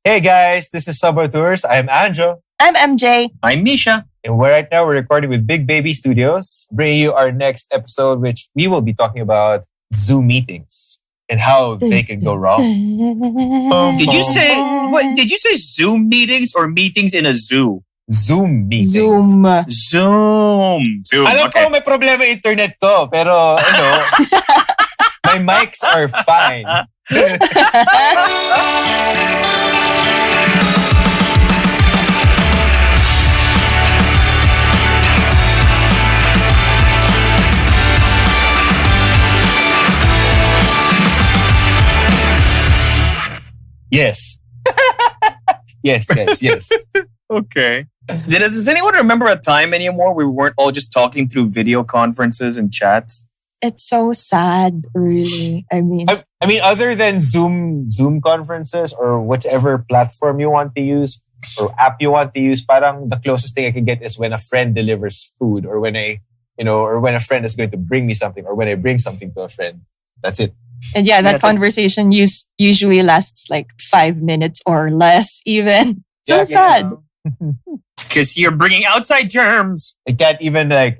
Hey guys, this is Sub-Auteurs. I'm Anjo. I'm MJ. I'm Misha. And right now we're recording with Big Baby Studios, bringing you our next episode, which we will be talking about Zoom meetings and how they can go wrong. Did you say Zoom meetings or meetings in a zoo? Zoom meetings. Zoom. Alam ko may problema internet to, pero my mics are fine. Yes. Yes. Okay. Does anyone remember a time anymore we weren't all just talking through video conferences and chats? It's so sad, really. I mean, other than Zoom conferences or whichever platform you want to use or app you want to use, parang the closest thing I can get is when a friend delivers food or when when a friend is going to bring me something or when I bring something to a friend. That's it. and that conversation usually lasts like 5 minutes or less even. So sad. Because you're bringing outside germs. I can't even high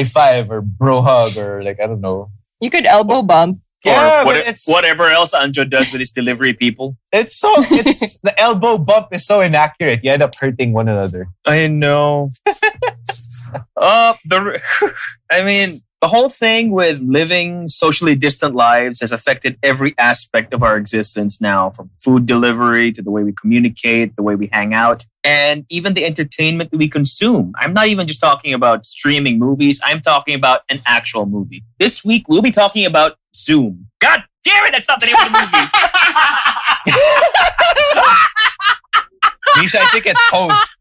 five or bro hug or I don't know. You could elbow bump. Yeah, or whatever else Anjo does with his delivery people. It's the elbow bump is so inaccurate. You end up hurting one another. I know. The whole thing with living socially distant lives has affected every aspect of our existence now, from food delivery to the way we communicate, the way we hang out, and even the entertainment that we consume. I'm not even just talking about streaming movies. I'm talking about an actual movie. This week, we'll be talking about Zoom. God damn it, that's not the name of the movie. Misha, I think it's host.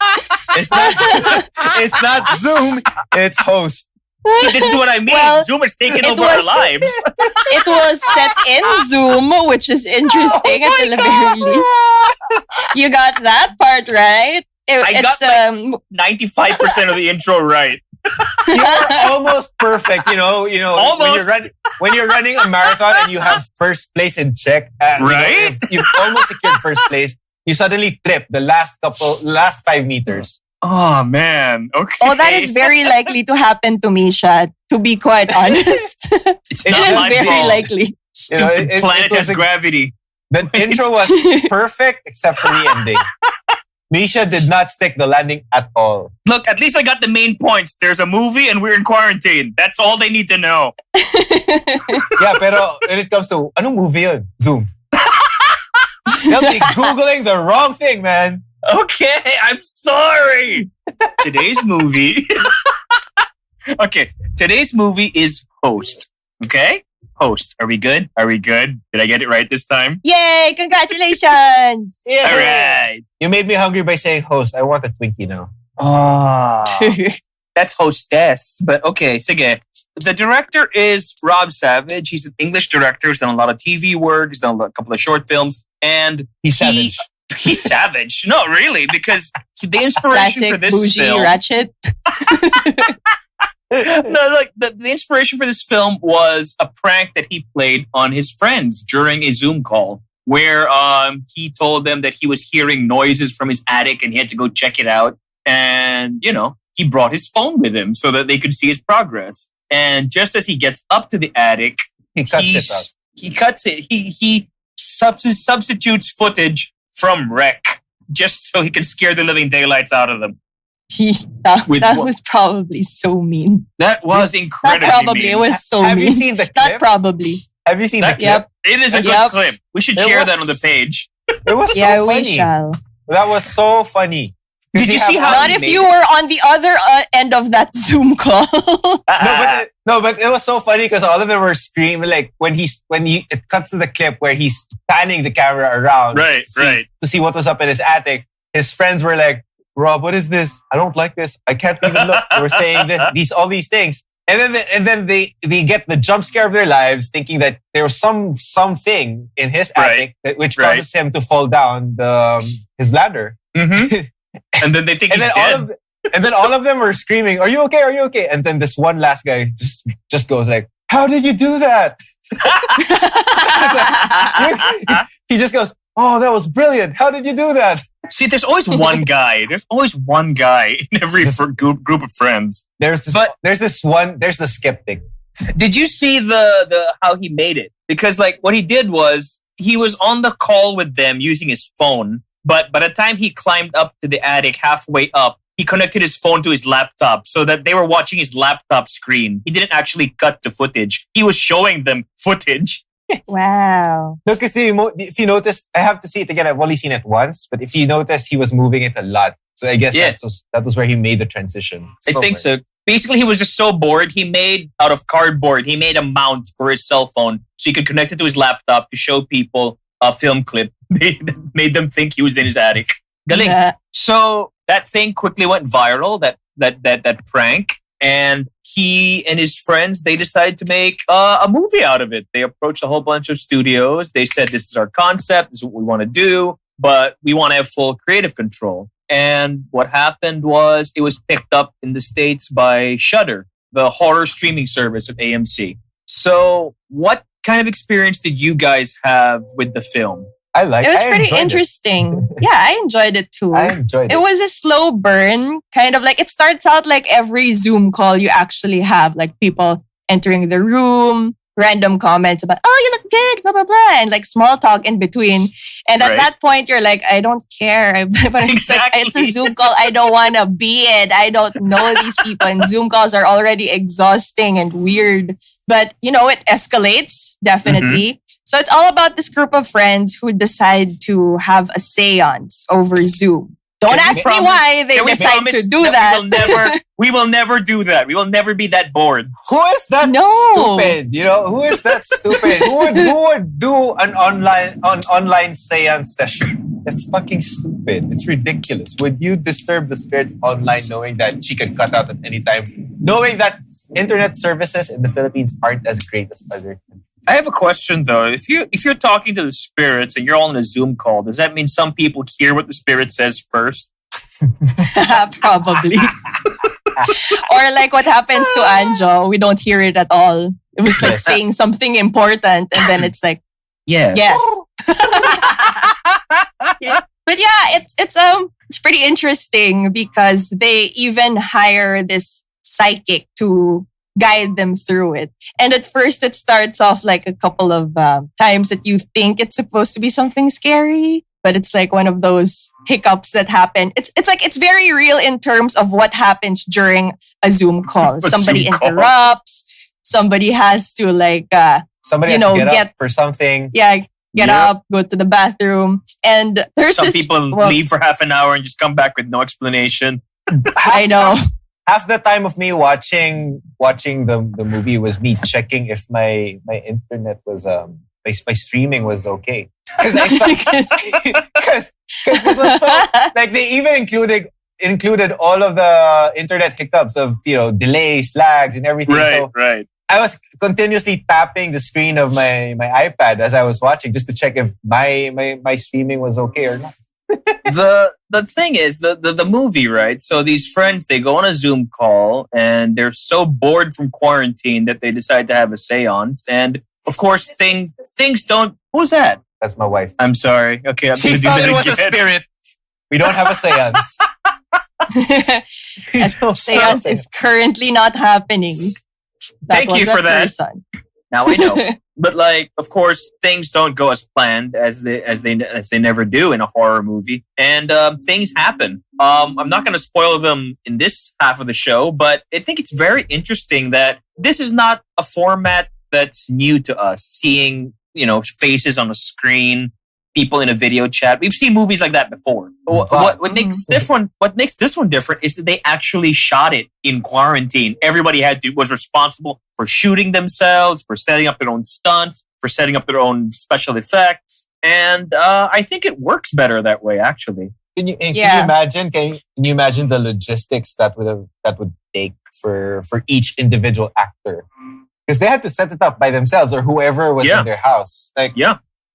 It's not Zoom, it's host. See, this is what I mean. Well, Zoom has taken over our lives. It was set in Zoom, which is interesting at the very least. You got that part right. I got 95% of the intro right. You're almost perfect, Almost. When you're running a marathon and you have first place in check, right? You've almost secured first place. You suddenly trip the last 5 meters. Oh, man. Okay. Oh, that is very likely to happen to Misha, to be quite honest. It is very likely. Stupid planet has gravity. The intro was perfect except for the ending. Misha did not stick the landing at all. Look, at least I got the main points. There's a movie and we're in quarantine. That's all they need to know. Yeah, pero when it comes to, anong movie yun? Zoom. They'll be Googling the wrong thing, man. Okay, I'm sorry. Today's movie... Okay, today's movie is Host. Okay? Host. Are we good? Did I get it right this time? Yay! Congratulations! Yeah. All right. You made me hungry by saying host. I want a Twinkie now. That's Hostess. But okay, sige. The director is Rob Savage. He's an English director. He's done a lot of TV work. He's done a couple of short films. And He's savage. He's savage. No, really, because the inspiration Classic for this bougie film... ratchet. The inspiration for this film was a prank that he played on his friends during a Zoom call where he told them that he was hearing noises from his attic and he had to go check it out. And, he brought his phone with him so that they could see his progress. And just as he gets up to the attic, He cuts it. He substitutes footage from Rec just so he can scare the living daylights out of them. That was probably so mean. That was incredibly Probably mean. it was so Have mean. you seen the clip? Not probably. Have you seen the clip? Yep. It is a good clip. We should share that on the page. It was so We funny. shall. That was so funny. Did you see how Not if you were on the other end of that Zoom call. But it was so funny because all of them were screaming when it cuts to the clip where he's panning the camera around to see what was up in his attic. His friends were like, "Rob, what is this? I don't like this. I can't even look." They were saying all these things, and then they get the jump scare of their lives, thinking that there was something in his attic which causes him to fall down his ladder. Mm-hmm. And then they think he's dead. And then all of them were screaming, "Are you okay? Are you okay?" And then this one last guy just goes like, "How did you do that?" He just goes, oh, that was brilliant. How did you do that? See, there's always one guy. There's always one guy in every group of friends. There's the skeptic. Did you see the how he made it? Because like what he did was he was on the call with them using his phone, but by the time he climbed up to the attic halfway up, he connected his phone to his laptop so that they were watching his laptop screen. He didn't actually cut to footage. He was showing them footage. Wow. No, because if you notice, I have to see it again. I've only seen it once, but if you notice, he was moving it a lot. So I guess that was where he made the transition. I think so. Basically, he was just so bored. He made, out of cardboard, he made a mount for his cell phone so he could connect it to his laptop to show people a film clip. Made them think he was in his attic. Galing. Yeah. So that thing quickly went viral, that prank. And he and his friends, they decided to make a movie out of it. They approached a whole bunch of studios. They said, this is our concept. This is what we want to do. But we want to have full creative control. And what happened was it was picked up in the States by Shudder, the horror streaming service of AMC. So what kind of experience did you guys have with the film? It was pretty interesting. Yeah, I enjoyed it too. I enjoyed it. It was a slow burn, kind of like it starts out like every Zoom call you actually have, like people entering the room, random comments about, oh, you look good, blah, blah, blah, and like small talk in between. And at that point, you're like, I don't care. But exactly. It's a Zoom call. I don't want to be it. I don't know these people. And Zoom calls are already exhausting and weird. But, you know, it escalates, definitely. Mm-hmm. So it's all about this group of friends who decide to have a seance over Zoom. Don't ask me why they decide to do that. We will never do that. We will never be that bored. Who is that stupid? You know, who is that stupid? who would do an online seance session? That's fucking stupid. It's ridiculous. Would you disturb the spirits online knowing that she can cut out at any time? Knowing that internet services in the Philippines aren't as great as other countries? I have a question though. If you're talking to the spirits and you're all on a Zoom call, does that mean some people hear what the spirit says first? Probably. Or like what happens to Anjo, we don't hear it at all. It was like saying something important and then it's like, yes. Yeah. But yeah, it's pretty interesting because they even hire this psychic to guide them through it. And at first it starts off like a couple of times that you think it's supposed to be something scary, but it's like one of those hiccups that happen. It's like it's very real in terms of what happens during a Zoom call. Somebody interrupts, somebody has to like somebody has to get up for something. Yeah, get up, go to the bathroom. And there's some people leave for half an hour and just come back with no explanation. I know. Half the time of me watching the movie was me checking if my internet was my streaming was okay. Because it was so, like they even included all of the internet hiccups of, you know, delays, lags, and everything. Right. I was continuously tapping the screen of my iPad as I was watching just to check if my streaming was okay or not. The thing is the movie, right? So these friends, they go on a Zoom call and they're so bored from quarantine that they decide to have a seance. And of course, things don't. Who's that? That's my wife. I'm sorry. Okay, I'm she thought it was a spirit. We don't have a seance. A seance is currently not happening. Thank you for that. Now I know. But like, of course, things don't go as planned as they never do in a horror movie, and things happen. I'm not going to spoil them in this half of the show, but I think it's very interesting that this is not a format that's new to us. Seeing, you know, faces on a screen, people in a video chat. We've seen movies like that before. What makes this one different is that they actually shot it in quarantine. Everybody was responsible for shooting themselves, for setting up their own stunts, for setting up their own special effects. And I think it works better that way, actually. Can you imagine the logistics that would take for each individual actor? Because they had to set it up by themselves or whoever was in their house.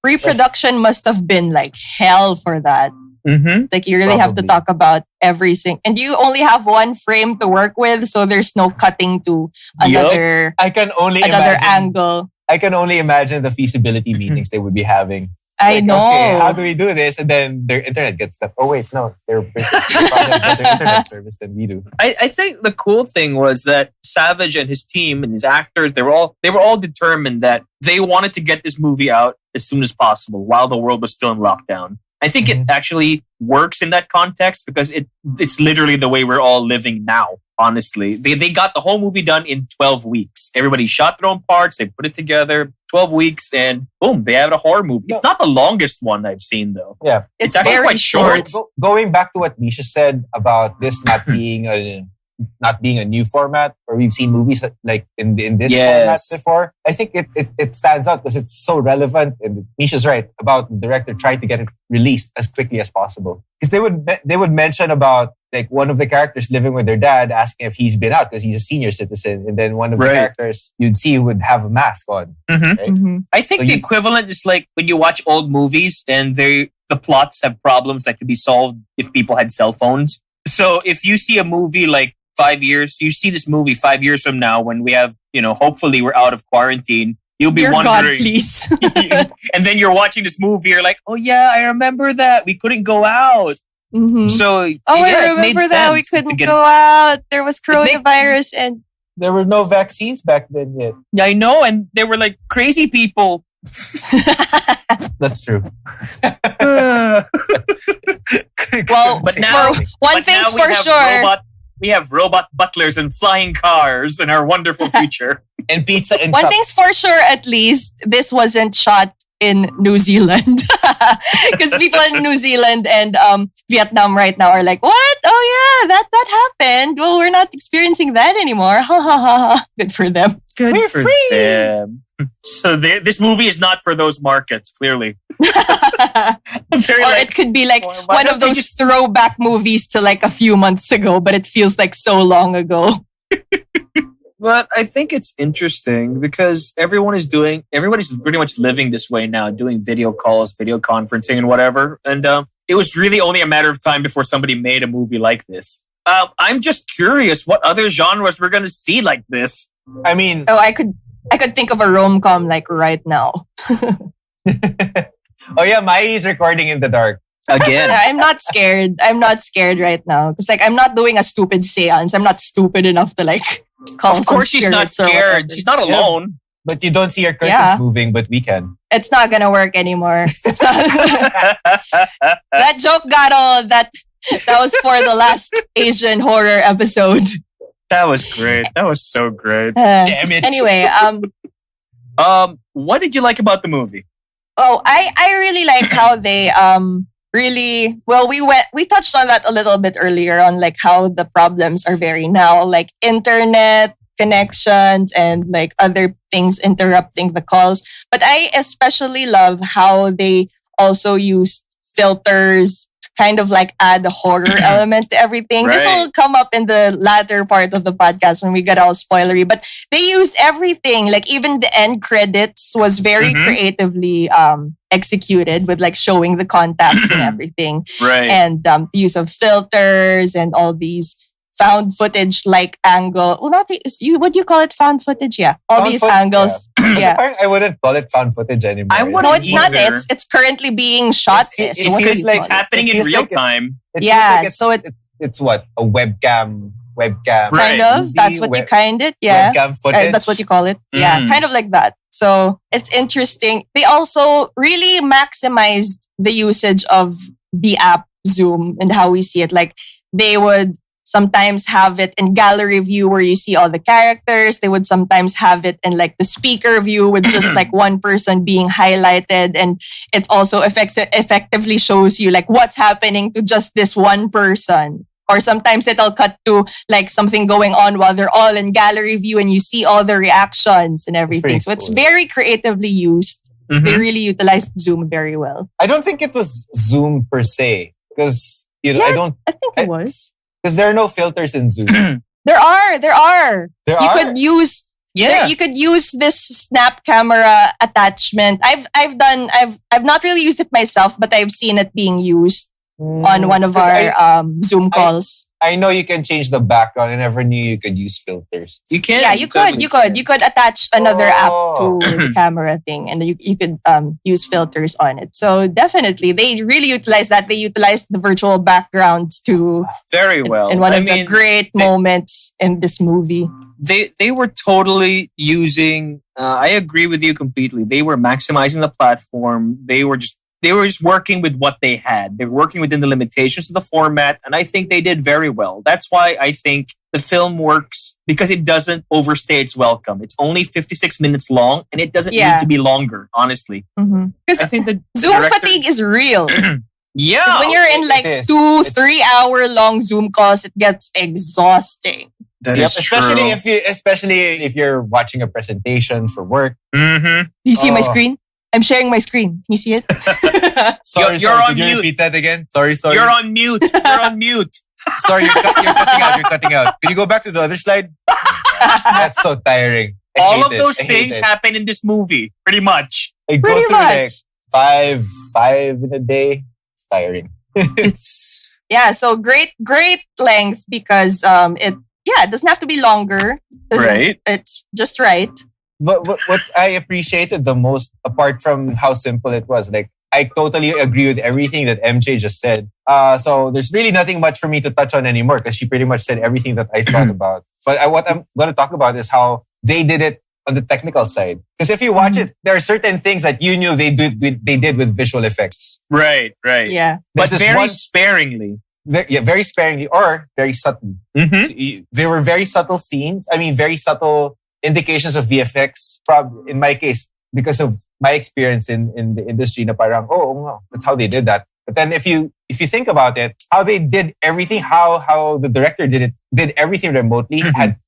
Pre-production must have been like hell for that. Mm-hmm. It's like you really have to talk about everything. And you only have one frame to work with, so there's no cutting to another angle. I can only imagine the feasibility meetings they would be having. I know. Okay, how do we do this? And then their internet gets cut. Oh wait, no, they're probably better internet service than we do. I think the cool thing was that Savage and his team and his actors, they were all determined that they wanted to get this movie out as soon as possible while the world was still in lockdown. I think it actually works in that context because it's literally the way we're all living now. Honestly, they got the whole movie done in 12 weeks. Everybody shot their own parts. They put it together 12 weeks and boom, they have a horror movie. It's not the longest one I've seen though. Yeah. It's actually quite short. Going back to what Misha said about this not being a new format, or we've seen movies like in this format before. I think it stands out because it's so relevant. And Misha's right about the director trying to get it released as quickly as possible. Because they would mention about like one of the characters living with their dad, asking if he's been out because he's a senior citizen, and then one of the characters you'd see would have a mask on. Right? I think the equivalent is like when you watch old movies and the plots have problems that could be solved if people had cell phones. So if you see a movie like 5 years, you see this movie 5 years from now when we have, hopefully we're out of quarantine. You'll be wondering. God, please. And then you're watching this movie. You're like, oh yeah, I remember that. We couldn't go out. So I remember that we couldn't go out. There was coronavirus and there were no vaccines back then yet. Yeah, I know, and they were like crazy people. That's true. Well, but now one thing's for sure. We have robot butlers and flying cars in our wonderful future. And pizza and One cups. thing's for sure, at least, this wasn't shot in New Zealand. Because people in New Zealand and Vietnam right now are like, what? Oh yeah, that happened. Well, we're not experiencing that anymore. Ha ha ha ha. Good for them. We're for free. Them. So this movie is not for those markets, clearly. It could be like one of those throwback movies to like a few months ago, but it feels like so long ago. But I think it's interesting because everybody's pretty much living this way now, doing video calls, video conferencing and whatever. And it was really only a matter of time before somebody made a movie like this. I'm just curious what other genres we're going to see like this. I mean... Oh, I could think of a rom-com like right now. Oh yeah, Mai's recording in the dark. Again. I'm not scared. I'm not scared right now. Because like I'm not doing a stupid seance. I'm not stupid enough to like call. Of course she's not scared. She's not alone. Yeah. But you don't see your curtains moving, but we can. It's not gonna work anymore. It's not that joke got old. That was for the last Asian horror episode. That was great. That was so great. Damn it. Anyway, what did you like about the movie? Oh, I really like how they really we touched on that a little bit earlier on like how the problems are very now like internet connections and like other things interrupting the calls. But I especially love how they also used filters to kind of like add a horror element to everything. Right. This will come up in the latter part of the podcast when we get all spoilery. But they used everything. Like even the end credits was very creatively executed with like showing the contacts and everything. Right. And the use of filters and all these found footage like angle. Well, not would you call it found footage? Yeah, all found these angles. Yeah. I wouldn't call it found footage anymore. No, it's not. It's currently being shot. It feels like it's happening in real time. So it's what a webcam. Kind of. Movie, that's what you kind it. Yeah. Webcam footage. That's what you call it. Yeah, kind of like that. So it's interesting. They also really maximized the usage of the app Zoom and how we see it. Like they would sometimes have it in gallery view where you see all the characters. They would sometimes have it in like the speaker view with just like one person being highlighted. And it also effectively shows you like what's happening to just this one person. Or sometimes it'll cut to like something going on while they're all in gallery view and you see all the reactions and everything. So it's very creatively used. They really utilized Zoom very well. I don't think it was Zoom per se because I think it was. Because there are no filters in Zoom. There are. You could use this snap camera attachment. I've not really used it myself, but I've seen it being used on one of our Zoom calls. I know you can change the background. I never knew you could use filters. You can. Yeah, you could. You could attach another app to the camera thing, and you could use filters on it. So definitely, they really utilize that. They utilized the virtual backgrounds too. Very well. In one of the great moments in this movie. They were totally using. I agree with you completely. They were maximizing the platform. They were just working with what they had. They were working within the limitations of the format, and I think they did very well. That's why I think the film works, because it doesn't overstay its welcome. It's only 56 minutes long, and it doesn't need to be longer, honestly. Because I think the Zoom fatigue is real. Yeah. When you're in 2-3 hour long Zoom calls, it gets exhausting. That is especially true. Especially if you're watching a presentation for work. Do you see my screen? I'm sharing my screen. Can you see it? Sorry, you're on mute. Can you repeat that again? Sorry. You're on mute. You're on mute. Sorry, you're cutting out. You're cutting out. Can you go back to the other slide? That's so tiring. All of those things happen in this movie, pretty much. I go through like five in a day. It's tiring. So great length because it doesn't have to be longer. Right. It's just right. But what I appreciated the most, apart from how simple it was, like I totally agree with everything that MJ just said. So there's really nothing much for me to touch on anymore because she pretty much said everything that I thought about. But what I'm going to talk about is how they did it on the technical side. Because if you watch it, there are certain things that you knew they did with visual effects. Right. Yeah. But very sparingly. Very sparingly or very subtly. So there were very subtle scenes. I mean, very subtle indications of VFX. In my case, because of my experience in the industry, na parang, that's how they did that. But then if you think about it, how they did everything, how the director did everything remotely.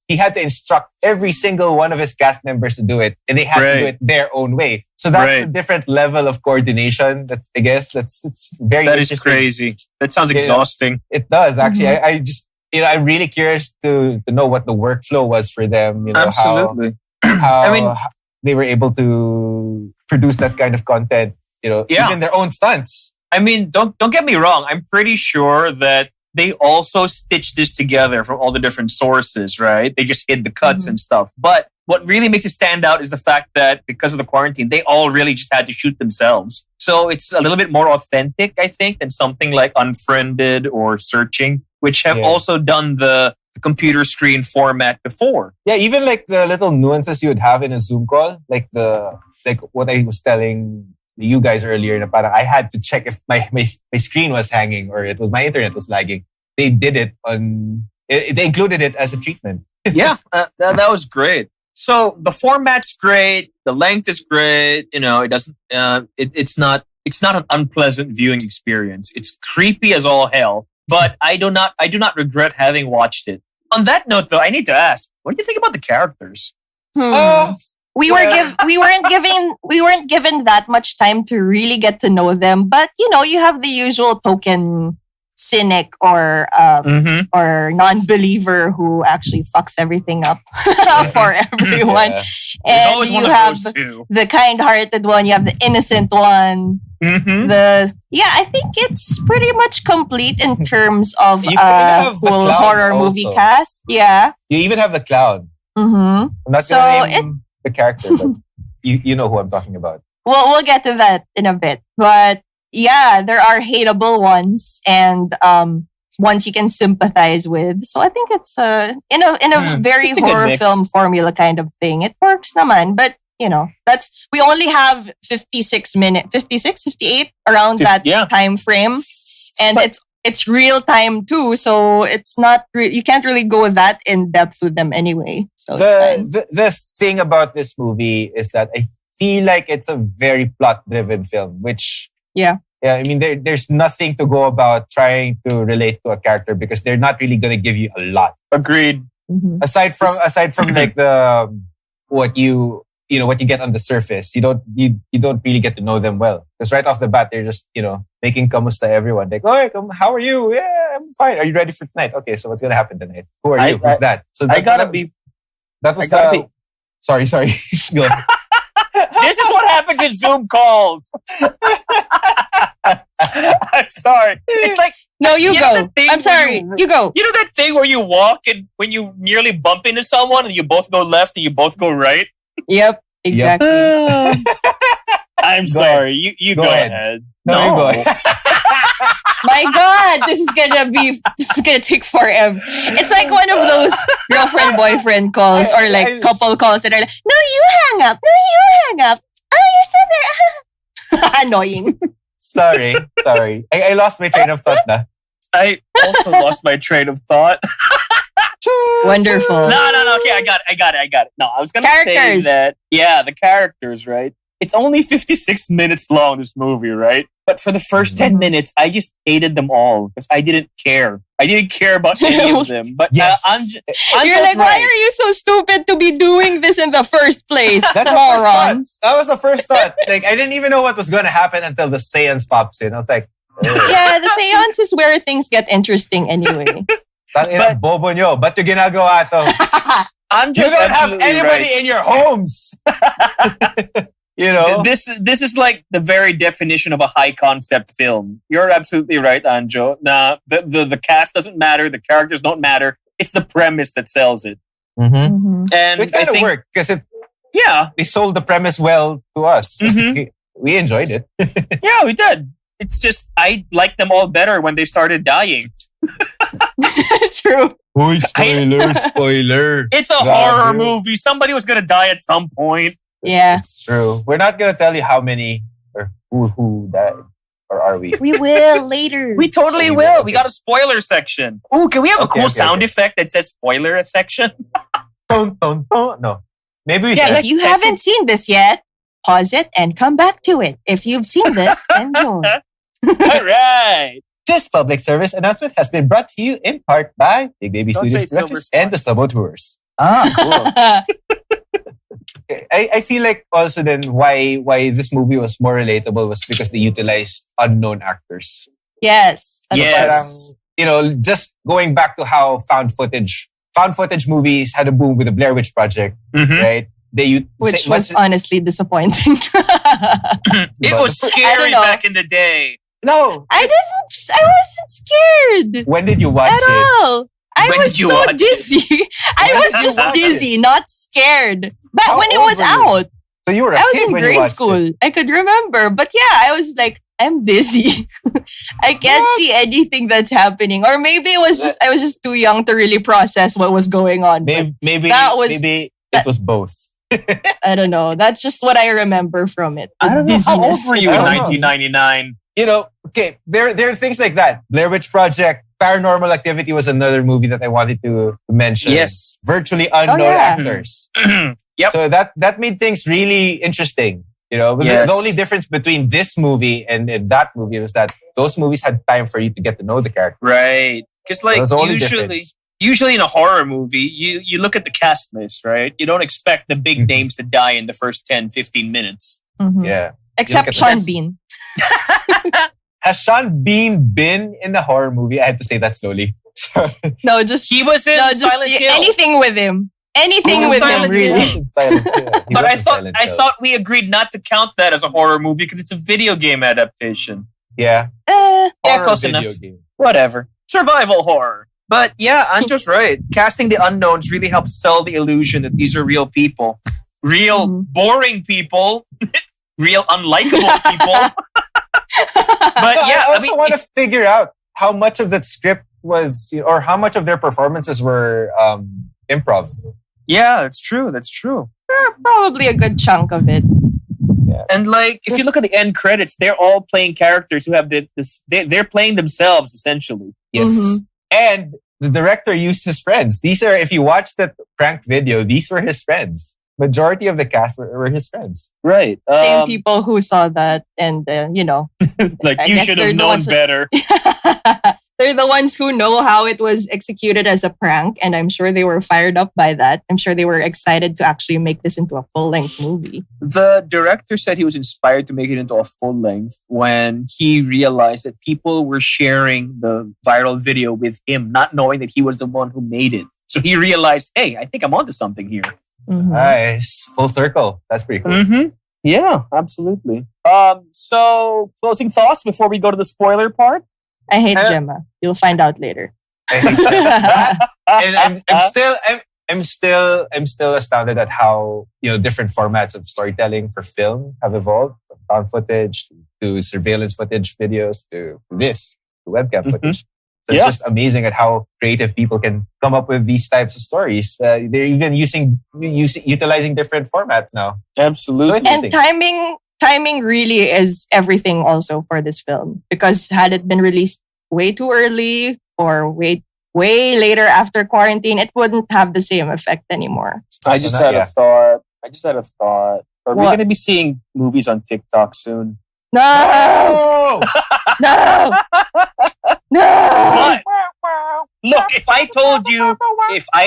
He had to instruct every single one of his cast members to do it, and they had to do it their own way. So that's a different level of coordination. It's very that is crazy. That sounds exhausting. It does actually. I just. I'm really curious to know what the workflow was for them. Absolutely. How they were able to produce that kind of content. Even their own stunts. I mean, don't get me wrong. I'm pretty sure that they also stitched this together from all the different sources, right? They just hid the cuts and stuff. But what really makes it stand out is the fact that because of the quarantine, they all really just had to shoot themselves. So it's a little bit more authentic, I think, than something like Unfriended or Searching, which have also done the computer screen format before. Yeah, even like the little nuances you would have in a Zoom call, like what I was telling you guys earlier, na parang I had to check if my screen was hanging or my internet was lagging. They did it they included it as a treatment. Yeah, that was great. So the format's great, the length is great. It doesn't. It's not an unpleasant viewing experience. It's creepy as all hell. But I do not regret having watched it. On that note, though, I need to ask, what do you think about the characters? We weren't given that much time to really get to know them. But you have the usual token cynic or non-believer who actually fucks everything up for everyone. And you have the kind-hearted one. You have the innocent one. I think it's pretty much complete in terms of a full horror movie cast. Yeah. You even have the clown. I'm not going to name the character, but you know who I'm talking about. We'll get to that in a bit. But yeah, there are hateable ones and ones you can sympathize with. So I think it's in a very horror film formula kind of thing. It works naman, but we only have 58 around that time frame, and it's real time too. So it's not you can't really go that in depth with them anyway. So the thing about this movie is that I feel like it's a very plot driven film, which I mean there's nothing to go about trying to relate to a character because they're not really going to give you a lot. Agreed. Aside from like the what you get on the surface, you don't really get to know them well. Because right off the bat, they're just, making kamusta everyone. Like, oh, how are you? Yeah, I'm fine. Are you ready for tonight? Okay, so what's going to happen tonight? Who are you? Who's that? So Sorry. Go ahead. This is what happens in Zoom calls. I'm sorry. It's like no, you go. I'm sorry. You go. You know that thing where you walk and when you nearly bump into someone and you both go left and you both go right? Yep, exactly. I'm sorry. You go ahead. No, you go ahead. My God, this is gonna take forever. It's like one of those girlfriend-boyfriend calls or like couple calls that are like, no, you hang up. No, you hang up. Oh, you're still there. Annoying. Sorry. I lost my train of thought na. I also lost my train of thought. Wonderful. No. Okay, I got it. No, I was going to say that, yeah, the characters, right? It's only 56 minutes long, this movie, right? But for the first 10 minutes, I just hated them all because I didn't care. I didn't care about any of them. But yes. You're like, why are you so stupid to be doing this in the first place? That's moron. That was the first thought. Like, I didn't even know what was going to happen until the seance pops in. I was like, yeah, the seance is where things get interesting anyway. But bobo nyo, ba't yung ginagawa to? You don't have anybody in your homes. You know, this is like the very definition of a high concept film. You're absolutely right, Anjo. Nah, the cast doesn't matter, the characters don't matter. It's the premise that sells it. Mm-hmm. And it kind of worked because they sold the premise well to us. Mm-hmm. We enjoyed it. Yeah, we did. It's just I liked them all better when they started dying. True. Spoiler. It's a horror movie. Somebody was gonna die at some point. Yeah. It's true. We're not going to tell you how many or who died. Or are we? We will later. We totally will. Okay. We got a spoiler section. Ooh, can we have a cool sound effect that says spoiler section? No. Maybe we can. If you haven't seen this yet, pause it and come back to it. If you've seen this, enjoy. All right. This public service announcement has been brought to you in part by Big Baby Studios Productions and the Sub-Auteurs. Ah, cool. I feel like also then why this movie was more relatable was because they utilized unknown actors. Yes. Yes. Parang, just going back to how found footage movies had a boom with the Blair Witch Project, right? Which was honestly disappointing. It was scary back in the day. No. I wasn't scared. When did you watch it? At all. I was so dizzy. I was just dizzy, not scared. But when it was out. So you were a I was kid in when grade you watched school. it. I could remember. But yeah, I was like, I'm dizzy. I can't see anything that's happening. Or maybe I was just too young to really process what was going on. Maybe it was both. I don't know. That's just what I remember from it. I don't know. How old were you in 1999? Okay, there are things like that. Blair Witch Project, Paranormal Activity was another movie that I wanted to mention. Yes. Virtually unknown actors. Yep. So that made things really interesting. The only difference between this movie and that movie was that those movies had time for you to get to know the character. Right. Because usually in a horror movie, you look at the cast list, right? You don't expect the big names to die in the first 10, 15 minutes. Mm-hmm. Yeah. Except Sean Bean. Has Sean Bean been in a horror movie? I had to say that slowly. No, just he was in Silent Hill. Anything with him. Anything with him, really. But I thought we agreed not to count that as a horror movie because it's a video game adaptation. Yeah. Close enough. Game. Whatever. Survival horror. But yeah, Anjo's right. Casting the unknowns really helps sell the illusion that these are real people. Real boring people. Real unlikable people. But yeah, I also want to figure out how much of that script was, or how much of their performances were improv. Yeah, that's true. Probably a good chunk of it. Yeah. And if you look at the end credits, they're all playing characters who have this they're playing themselves essentially. Yes. Mm-hmm. And the director used his friends. These are, if you watch the prank video, these were his friends. Majority of the cast were his friends. Right. Same people who saw that and, you should have known better. They're the ones who know how it was executed as a prank. And I'm sure they were fired up by that. I'm sure they were excited to actually make this into a full-length movie. The director said he was inspired to make it into a full-length when he realized that people were sharing the viral video with him, not knowing that he was the one who made it. So he realized, hey, I think I'm onto something here. Mm-hmm. Nice. Full circle. That's pretty cool. Mm-hmm. Yeah, absolutely. So closing thoughts before we go to the spoiler part? I hate Gemma. You'll find out later. I hate Gemma. And I'm still astounded at how different formats of storytelling for film have evolved, from found footage to surveillance footage videos to webcam footage. So it's just amazing at how creative people can come up with these types of stories. They're even utilizing different formats now. Absolutely. So timing really is everything also for this film, because had it been released way too early or way later after quarantine, it wouldn't have the same effect anymore. I just had a thought. Are we going to be seeing movies on TikTok soon? No! No! What? Look, if I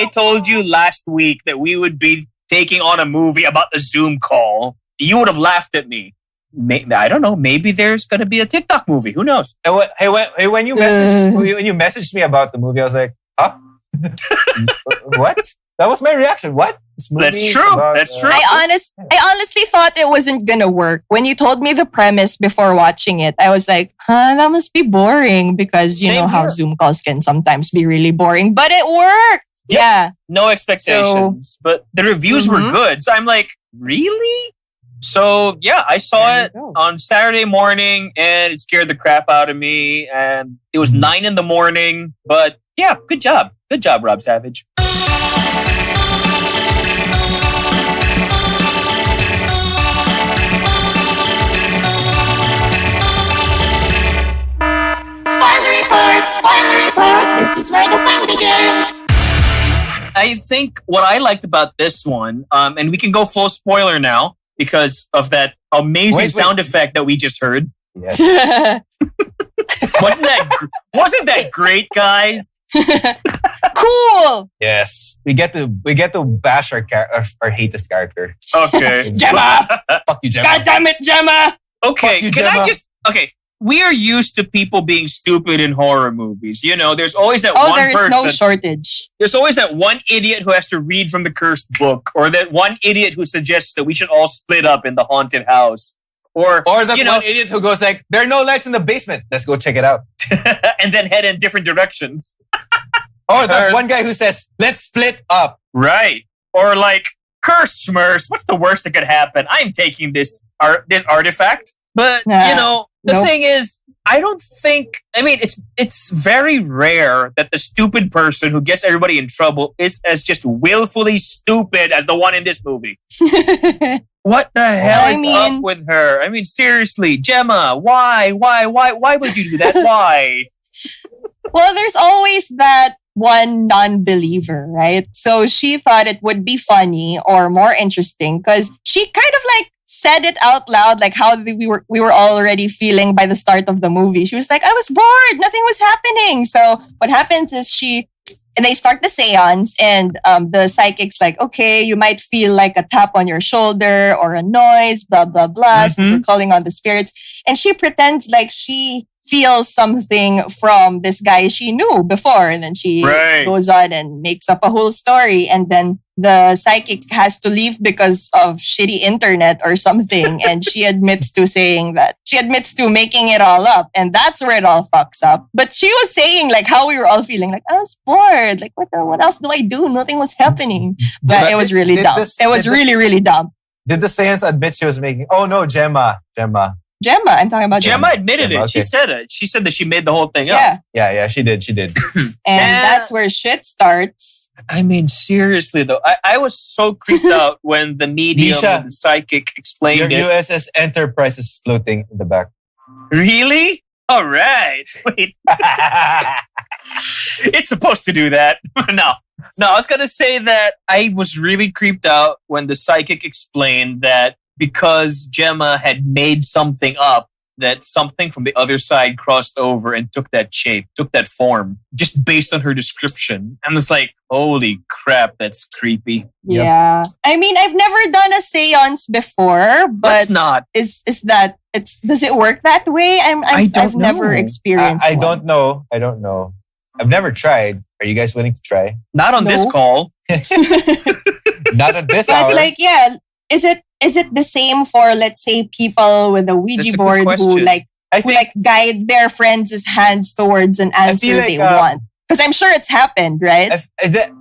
told you last week that we would be taking on a movie about the Zoom call, you would have laughed at me. I don't know. Maybe there's going to be a TikTok movie. Who knows? Hey, when you messaged me about the movie, I was like, huh? What? That was my reaction. What? That's true. That's true. I honestly thought it wasn't gonna work. When you told me the premise before watching it, I was like, that must be boring, because you know how Zoom calls can sometimes be really boring. But it worked. Yep. Yeah. No expectations. But the reviews were good. So I'm like, really? So yeah, I saw it on Saturday morning and it scared the crap out of me. And it was 9 a.m. But yeah, good job. Good job, Rob Savage. Spoiler report. This is where the fun begins. I think what I liked about this one, and we can go full spoiler now because of that amazing sound effect that we just heard. Yes. Wasn't that great, guys? Cool. Yes, we get to bash our hatest character. Okay, Gemma. Fuck you, Gemma. God damn it, Gemma. Okay, we are used to people being stupid in horror movies. There's always that one person. There's no shortage. There's always that one idiot who has to read from the cursed book, or that one idiot who suggests that we should all split up in the haunted house. Or that one idiot who goes like, there are no lights in the basement. Let's go check it out. And then head in different directions. Or that one guy who says, let's split up. Right. Or like, curse Smurfs. What's the worst that could happen? I'm taking this artifact. But, the thing is, I don't think, it's very rare that the stupid person who gets everybody in trouble is as just willfully stupid as the one in this movie. What the hell is up with her? Seriously, Gemma, why would you do that? Why? Well, there's always that one non-believer, right? So she thought it would be funny or more interesting because she kind of like said it out loud, like how we were already feeling by the start of the movie. She was like, I was bored, nothing was happening. So what happens is they start the seance, and the psychic's like, okay, you might feel like a tap on your shoulder or a noise, blah, blah, blah, since we're calling on the spirits. And she pretends like she feels something from this guy she knew before. And then she goes on and makes up a whole story. And then the psychic has to leave because of shitty internet or something. And she admits to making it all up. And that's where it all fucks up. But she was saying like how we were all feeling, like, I was bored. Like, what else do I do? Nothing was happening. But it was really dumb. It was really dumb. Did the seance admit she was making... Oh no, Gemma. I'm talking about Gemma admitted it. Okay. She said it. She said that she made the whole thing up. Yeah, she did. And that's where shit starts. Seriously though, I was so creeped out when the medium and the psychic explained your USS Enterprise is floating in the back. Really? All right. Wait. It's supposed to do that. No, I was going to say that I was really creeped out when the psychic explained that because Gemma had made something up, that something from the other side crossed over and took that shape, took that form, just based on her description. And it's like, holy crap, that's creepy. Yeah. Yep. I've never done a seance before, but does it work that way? I've never experienced I don't know. I've never tried. Are you guys willing to try? Not on this call. Not at this hour. is it the same for, let's say, people with a Ouija board who guide their friends' hands towards an answer they want? Because I'm sure it's happened, right?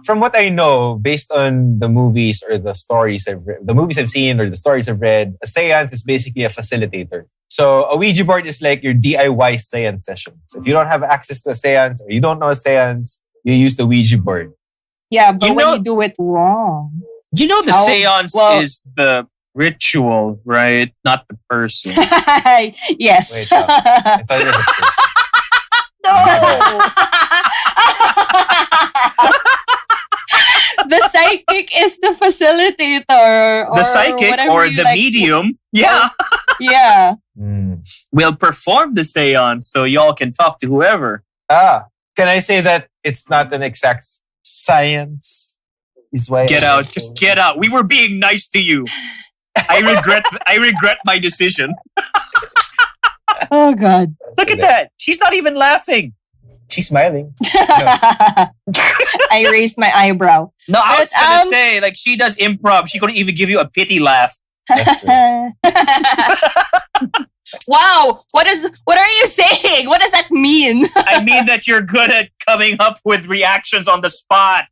From what I know, based on the movies or the stories the movies I've seen or the stories I've read, a seance is basically a facilitator. So a Ouija board is like your DIY seance session. So if you don't have access to a seance or you don't know a seance, you use the Ouija board. Yeah, but when you do it wrong. You know the seance is the ritual, right? Not the person. Yes. Wait, I thought it was the psychic is the facilitator. The psychic or the medium. Yeah. Yeah. Will perform the seance so y'all can talk to whoever. Can I say that it's not an exact science? Is why get out. Just get out. We were being nice to you. I regret my decision. Oh God. Look at that. She's not even laughing. She's smiling. I raised my eyebrow. No, I was going to say, like, she does improv. She couldn't even give you a pity laugh. Wow. What are you saying? What does that mean? I mean that you're good at coming up with reactions on the spot.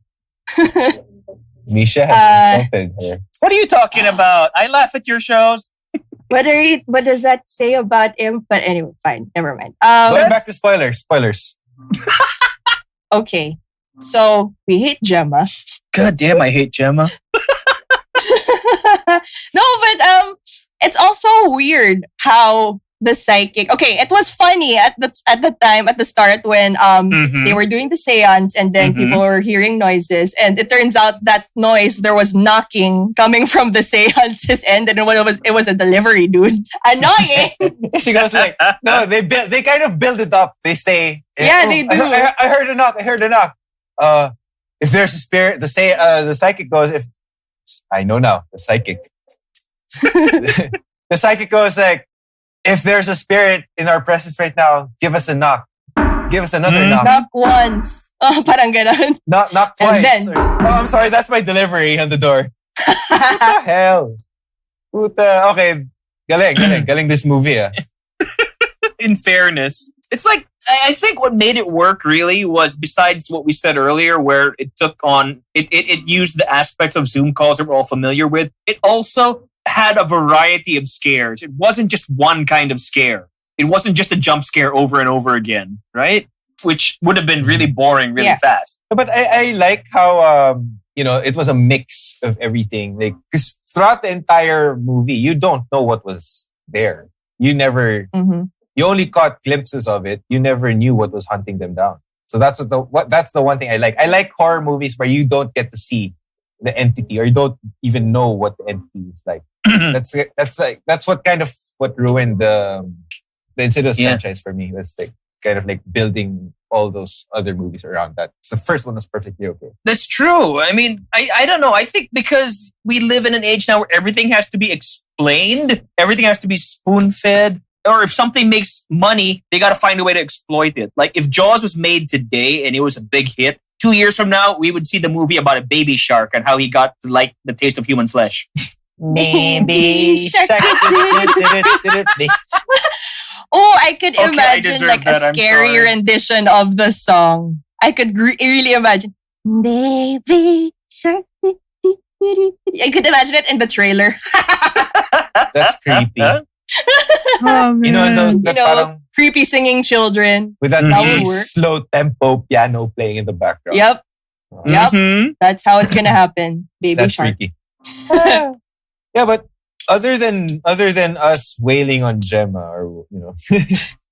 Misha has insulted her. What are you talking about? I laugh at your shows. What does that say about him? But anyway, fine. Never mind. Going back to spoilers. Okay. So we hate Gemma. God damn, I hate Gemma. No, but it's also weird how the psychic. Okay, it was funny at the time at the start when they were doing the seance and then people were hearing noises and it turns out that noise there was knocking coming from the seance's end and it was a delivery dude. Annoying. She goes like, no, they kind of build it up. They say, they do. I heard a knock. If there's a spirit, the psychic goes, if I know now, the psychic. The psychic goes like, if there's a spirit in our presence right now, give us a knock. Give us another knock. Knock once. Oh, parang ganon. Knock twice. And then, I'm sorry, that's my delivery on the door. What the hell? Okay, galing this movie. In fairness, it's like, I think what made it work really was, besides what we said earlier, where it took on, it used the aspects of Zoom calls that we're all familiar with. It also had a variety of scares. It wasn't just one kind of scare. It wasn't just a jump scare over and over again, right? Which would have been really boring really fast. But I like how, it was a mix of everything. Like, because throughout the entire movie, you don't know what was there. You never... You only caught glimpses of it. You never knew what was hunting them down. So that's that's the one thing I like. I like horror movies where you don't get to see the entity or you don't even know what the entity is like. That's what ruined the Insidious franchise for me. That's like kind of like building all those other movies around that. The first one was perfectly okay. That's true. I mean, I don't know. I think because we live in an age now where everything has to be explained, everything has to be spoon-fed. Or if something makes money, they got to find a way to exploit it. Like if Jaws was made today and it was a big hit, 2 years from now, we would see the movie about a baby shark and how he got to like the taste of human flesh. Baby shark. Oh, I could imagine like a scary rendition of the song. I could really imagine. Baby shark. I could imagine it in the trailer. That's creepy. Oh, creepy singing children with that really slow tempo piano playing in the background. Yep. That's how it's gonna happen. Baby That's shark. Freaky. Yeah, but other than us wailing on Gemma, or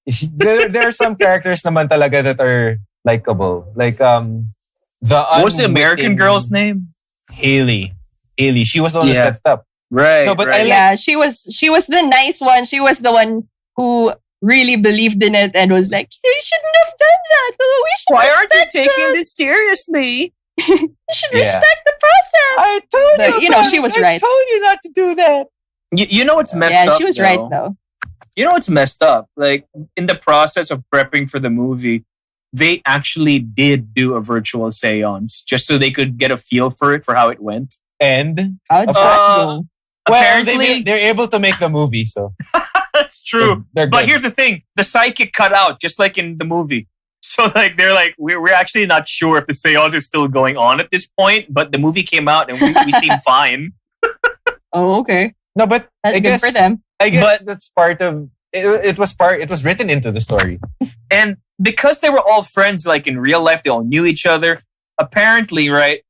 there are some characters naman talaga that are likable. Like what was the American girl's name? Haley. She was the one who set up. Right. No, but right. She was the nice one. She was the one who really believed in it and was like, "You shouldn't have done that. Why aren't you taking this seriously? You should respect the process." I told you. She was right. I told you not to do that. You know what's messed up? Yeah, she was right though. You know what's messed up? Like in the process of prepping for the movie, they actually did do a virtual seance just so they could get a feel for how it went. And how'd that go? apparently they're able to make the movie, so that's true. They're but good. here's the thing: the psychic cut out, just like in the movie. So like they're like, we're actually not sure if the seance is still going on at this point. But the movie came out and we seem fine. Oh, okay. No, but That's I good guess for them. I guess that's part of it. It was written into the story. And because they were all friends, like in real life, they all knew each other. Apparently, right?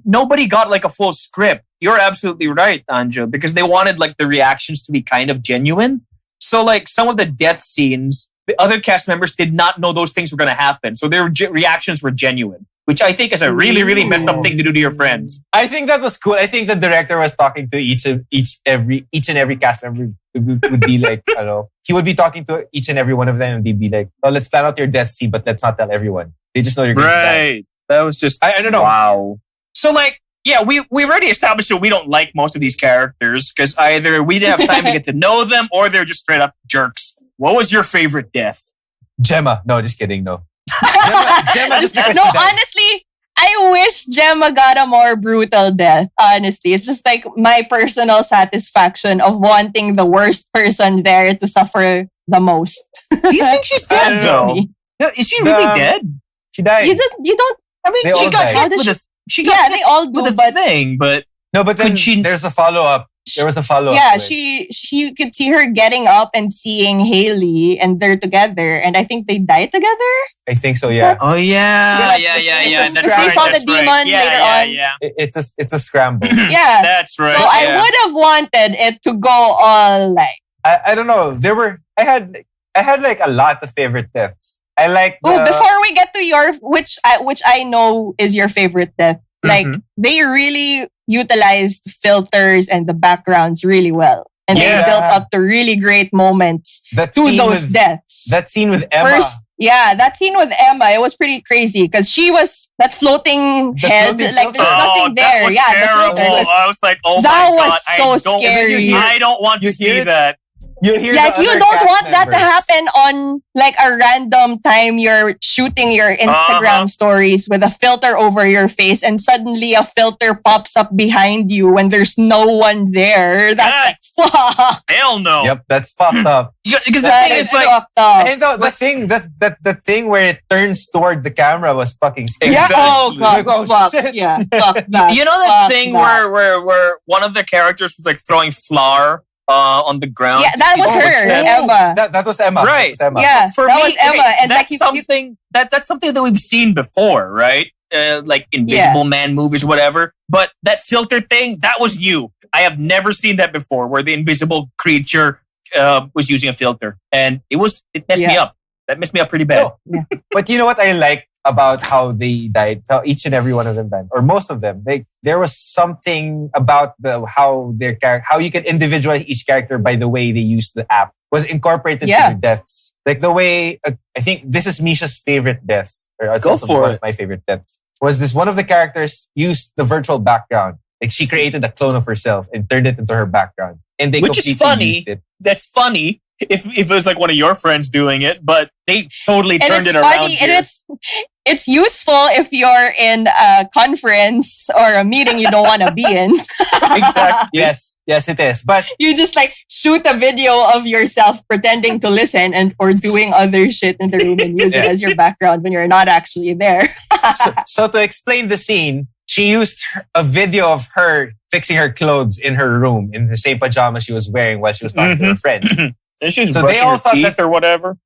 Nobody got like a full script. You're absolutely right, Anjo, because they wanted like the reactions to be kind of genuine. So like some of the death scenes, the other cast members did not know those things were going to happen. So their reactions were genuine, which I think is a really, really messed up thing to do to your friends. I think that was cool. I think the director was talking to each and every cast member. Would be like, I don't know. He would be talking to each and every one of them, and they'd be like, "Oh, let's plan out your death scene, but let's not tell everyone. They just know you're going to die." Right. That was just I don't know. Wow. So like, yeah, we already established that we don't like most of these characters because either we didn't have time to get to know them or they're just straight up jerks. What was your favorite death? Gemma. No, just kidding. No. Gemma just because No, she died. honestly, I wish Gemma got a more brutal death. Honestly, it's just like my personal satisfaction of wanting the worst person there to suffer the most. Do you think she's dead? That's though? me. No, is she really dead? She died. You don't. I mean, They all she got died. hit with a. She got Yeah, they all do, with a but thing, but No, but then Could she- there's a follow-up. There was a follow-up. yeah, to it. she you could see her getting up and seeing Haley, and they're together, and I think they die together. I think so, yeah. oh yeah, Yeah, yeah. it's That's a- right. they saw the that's right. demon yeah, later yeah, on. Yeah, It's a scramble. Yeah, that's right. so yeah. I would have wanted it to go all like. I don't know. I had like a lot of favorite deaths. I like Oh, before we get to your which I know is your favorite death, like Mhm. they really utilized filters and the backgrounds really well, and Yeah. they built up to really great moments that to scene those with, deaths. That scene with Emma. First, yeah, that scene with Emma, it was pretty crazy because she was that floating The head, floating like there's filter. nothing That there. was Yeah, terrible. the filter was. I was like, oh That my was god, so I don't, scary. I don't want to You hear see it? that. You hear Yeah, the you other don't cast want that to members. happen on like a random time you're shooting your Instagram Uh-huh. stories with a filter over your face and suddenly a filter pops up behind you when there's no one there. That's like, fuck. Hell no. Yep, that's fucked up. Because the That thing is is like, fucked up. And the thing the thing where it turns toward the camera was fucking scary. Yeah, oh Exactly. god, Like, oh, fuck. shit. Yeah, fuck that. you know that Fuck thing that. where one of the characters was like throwing flour on the ground. Yeah, to that see was the her, footsteps? Emma. That was Emma. Right. That was Emma. Yeah, For that me, was Emma, okay, and that's like something that's something that we've seen before, right? Like Invisible Man movies, whatever. But that filter thing, that was new. I have never seen that before, where the invisible creature was using a filter, and it messed me up. That messed me up pretty bad. No. But you know what I like about how they died? How each and every one of them died, or most of them. There was something about how you can individualize each character by the way they use the app was incorporated to their deaths. Like the way I think this is Misha's favorite death, or it's Go also for one it. of my favorite deaths. Was this one of the characters used the virtual background? Like she created a clone of herself and turned it into her background, and they Which is completely funny. used it. That's funny if it was like one of your friends doing it, but they totally and turned it's it around. funny, Here. and it's useful if you're in a conference or a meeting you don't want to be in. Exactly. Yes, it is. But You just like shoot a video of yourself pretending to listen or doing other shit in the room and use it Yeah. as your background when you're not actually there. so to explain the scene, she used a video of her fixing her clothes in her room in the same pajamas she was wearing while she was talking to her friends. And she was So brushing they all her thought teeth or whatever.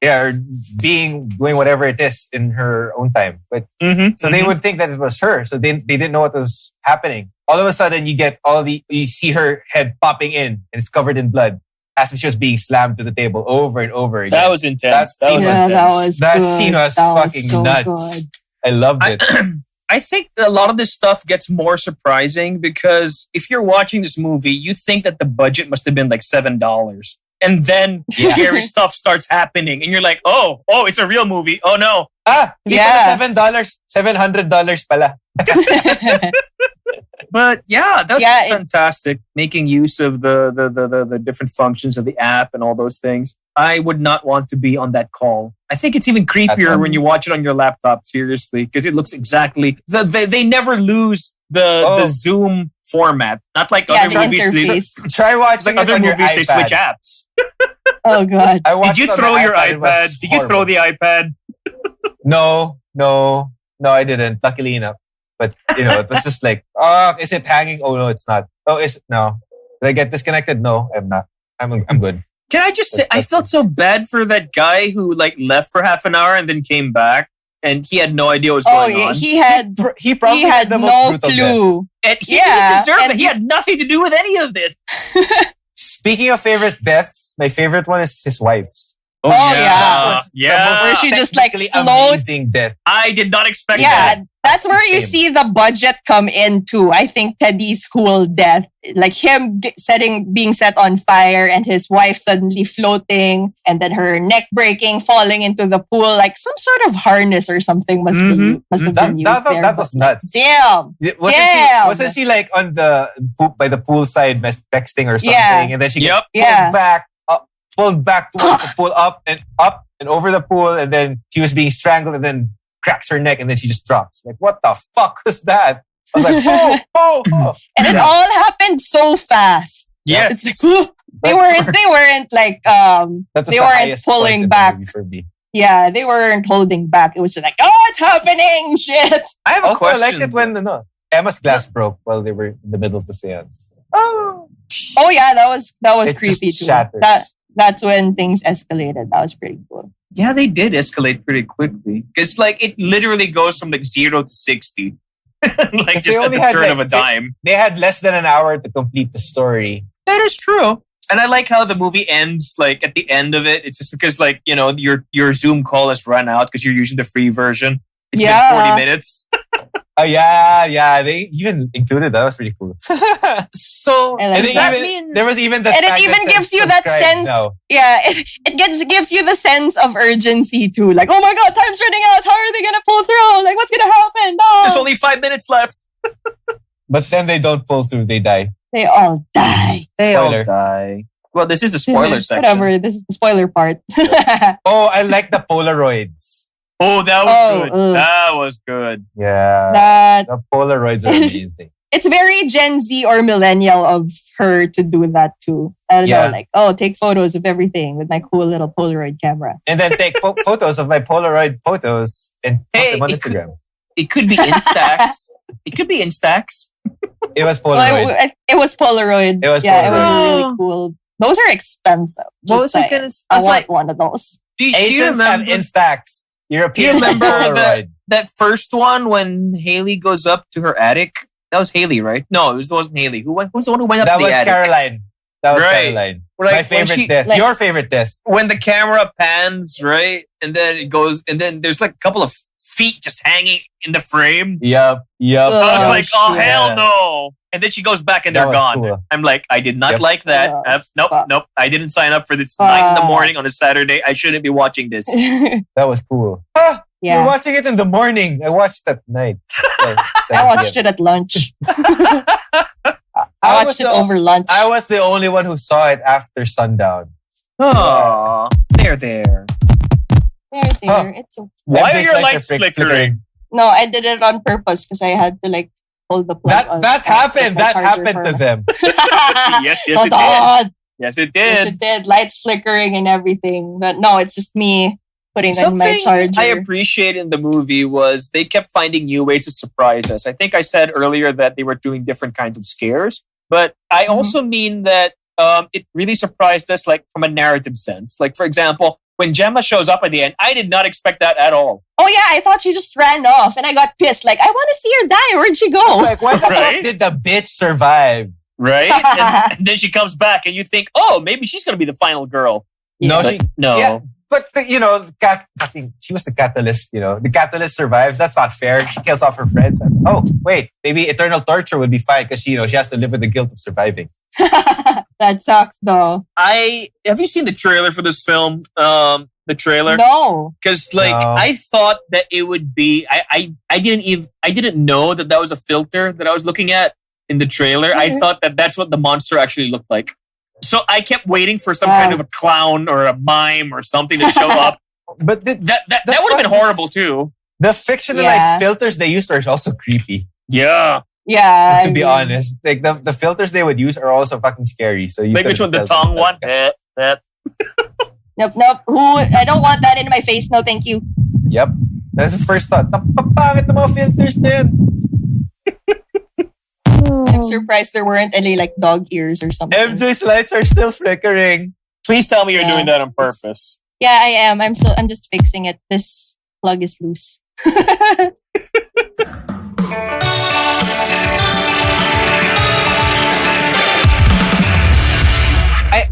Yeah, or doing whatever it is in her own time. But so they would think that it was her. So they didn't know what was happening. All of a sudden, you see her head popping in and it's covered in blood, as if she was being slammed to the table over and over again. That was intense. That was scene intense. that scene was fucking so nuts. good. I loved it. I think a lot of this stuff gets more surprising because if you're watching this movie, you think that the budget must have been like $7. And then scary stuff starts happening. And you're like, oh, it's a real movie. Oh, no. Hindi pala $700 pala. But yeah, that's fantastic. Making use of the different functions of the app and all those things. I would not want to be on that call. I think it's even creepier when you watch it on your laptop, seriously, because it looks exactly... They never lose the Zoom format, not like Yeah, other the movies. interface. Try watching Like it other on your movies, they iPad. switch apps. Oh god. Did you throw your iPad? Did you throw the iPad? No, I didn't. Luckily enough. But it was just like, is it hanging? Oh no, it's not. Oh, no. Did I get disconnected? No, I'm not. I'm good. Can I just say, I felt so bad for that guy who left for half an hour and then came back, and he had no idea what was going on. He probably had the no most brutal clue. death. And he didn't deserve it. He had nothing to do with any of it. Speaking of favorite deaths, my favorite one is his wife's. Oh yeah. Where she just floats. Amazing death. I did not expect Yeah, that. that's where you see the budget come in too. I think Teddy's cool death, like him being set on fire and his wife suddenly floating and then her neck breaking, falling into the pool, like some sort of harness or something must have been used there. That was nuts. Damn. Wasn't she like on the by the poolside texting or something? Yeah. And then she gets pulled back towards the pool, up and over the pool, and then she was being strangled and then cracks her neck and then she just drops. Like, what the fuck was that? I was like, oh. And it all happened so fast. Yes. It's like, they weren't like they weren't pulling back. For me. Yeah, they weren't holding back. It was just like, oh, it's happening, shit. I have a also, question. I liked it when Emma's glass broke while they were in the middle of the seance. Oh yeah, that was creepy too. Shatters. That's when things escalated. That was pretty cool. Yeah, they did escalate pretty quickly. Because it literally goes from 0 to 60. Just at the turn of a dime. They had less than an hour to complete the story. That is true. And I like how the movie ends, at the end of it. It's just because, your Zoom call has run out because you're using the free version. It's been 40 minutes. Oh, yeah. They even included that. Was pretty cool. So, does that mean... There was even and it even gives you that sense... No. Yeah, it gives you the sense of urgency, too. Like, oh my God, time's running out. How are they going to pull through? Like, what's going to happen? No. There's only 5 minutes left. But then they don't pull through. They die. They all die. All die. Well, this is the spoiler section. Whatever, this is the spoiler part. Oh, I like the Polaroids. Oh, that was good. That was good. Yeah. The Polaroids are amazing. It's very Gen Z or millennial of her to do that too. I don't know, take photos of everything with my cool little Polaroid camera. And then take photos of my Polaroid photos and put them on Instagram. It could be Instax. It was Polaroid. It was Polaroid. It was Polaroid. It was really cool. Those are expensive. I want one of those. Do you remember Instax? European. Do you remember that first one when Haley goes up to her attic? That was Haley, right? No, it wasn't Haley. Who's the one who went up to the attic? That was Caroline. My favorite death. Your favorite death. When the camera pans, right? And then it goes, and then there's a couple of feet just hanging in the frame. Yep. I was like, oh, hell no. And then she goes back and they're gone. Cool. I'm like, I did not like that. Nope. I didn't sign up for this 9 in the morning on a Saturday. I shouldn't be watching this. That was cool. You're watching it in the morning. I watched it at night. I watched it at lunch. I watched it over lunch. I was the only one who saw it after sundown. Oh, there. There. It's okay. Why are your lights flickering? No, I did it on purpose because I had to hold the plug. That happened. That happened to them. Yes, it did. Yes, it did. Lights flickering and everything. But no, it's just me putting on my charger. I appreciate in the movie was they kept finding new ways to surprise us. I think I said earlier that they were doing different kinds of scares, but I also mean that it really surprised us, from a narrative sense. Like, for example, when Gemma shows up at the end, I did not expect that at all. Oh yeah, I thought she just ran off, and I got pissed. Like, I want to see her die. Where'd she go? Like, why the fuck did the bitch survive? Right? and then she comes back, and you think, oh, maybe she's going to be the final girl. Yeah. No. Yeah, but she was the catalyst. The catalyst survives. That's not fair. She kills off her friends. Wait, maybe eternal torture would be fine because she has to live with the guilt of surviving. That sucks, though. Have you seen the trailer for this film? The trailer? No. Because I thought that it would be. I didn't know that was a filter that I was looking at in the trailer. I thought that's what the monster actually looked like. So I kept waiting for some kind of a clown or a mime or something to show up. But that would have been horrible too. The fictionalized filters they used are also creepy. Yeah. Yeah. To be honest, like the filters they would use are also fucking scary. So you like which one? The tongue one? That. Nope. I don't want that in my face. No, thank you. Yep. That's the first thought. Napapangit na mga filters din. I'm surprised there weren't any like dog ears or something. MJ's lights are still flickering. Please tell me you're doing that on purpose. Yeah, I am. I'm just fixing it. This plug is loose.